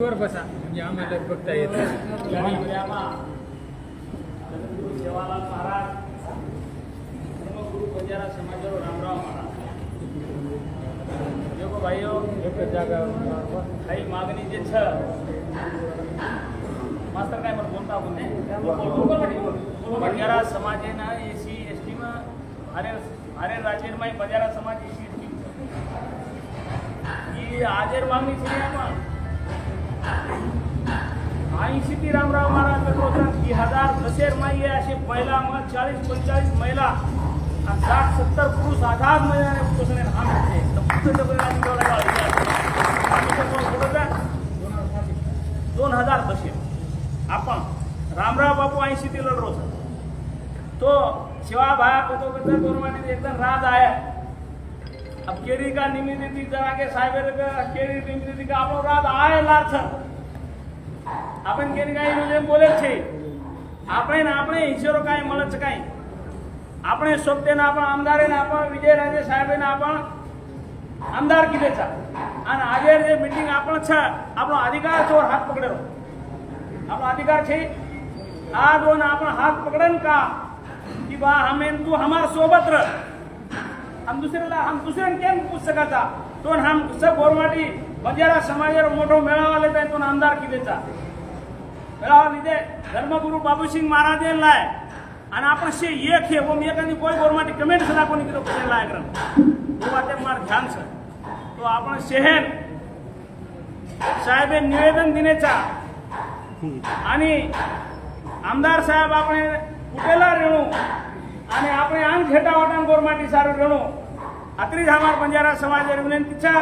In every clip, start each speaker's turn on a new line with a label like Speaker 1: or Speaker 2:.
Speaker 1: वर बसा म्हणजे आम्हाला बघता येतं.
Speaker 2: सेवालाल महाराज गुरु बंजारा समाजरो रामराव महाराज देखो भाइयों
Speaker 1: एक जागा
Speaker 2: काही मागणी जे छ मास्तर काय मला बोलता बंजारा समाज है ना एसी एसटी में अरे राजेर में बंजारा समाज एसी एसटी की आजेर मागणी थी आम्हाला 80 ती रामराव महाराज होता 2010 में असे पहिला मग 40-45 महिला आणि 60-70 पुरुष आधार महिन्याने पोषण हा म्हणते 2010 आपण रामराव बापू 80 ती लढ तो शिवा भाया को तो गवर्नमेंट एकदम राज आया अब केरी का निमित्त थी जरा के साइबर का केरी निमित्त थी का आप लोग राज आए लार्थ आपण केरी काही म्हणजे बोले छे આપણે ઈશ્વરો કાઈ મળે છે કાઈ આપણે સોબતેના આપણ આમદારેને આપણ વિજયરાજે સાહેબને આપણ આમદાર કીધે છે અને આજે જે મીટિંગ આપણ છે આપણો અધિકાર છે હાથ પકડેલો આપણો અધિકાર છે આ दोन आपण हाथ पकड़न का कि बा हमें तू हमार सोबत रह हम दूसरे केम पूछ सका था तो हम सब गोरवाटी बंजारा समाज मोटो मेळावा लेता तो आमदार की देता मेळावा लिदे धर्मगुरु बाबू सिंह महाराज लाय आणि आपण से एक है वो मेकानी कोई गोरवाटी कमेंट सदा कोनी कितो करे लायक रन वो बाते मार ध्यान से तो आपण शहर साहेब निवेदन दिनेचा आणि आमदार साहेब આપણે ઉકેલા રેણુ અને આપણે આંગ ખેટાવાટાન ગોરમાટી સારું રેણુ આત્રી જ અમાર બંજારા સમાજ વિનંતી છે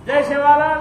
Speaker 2: જય સેવાલાલ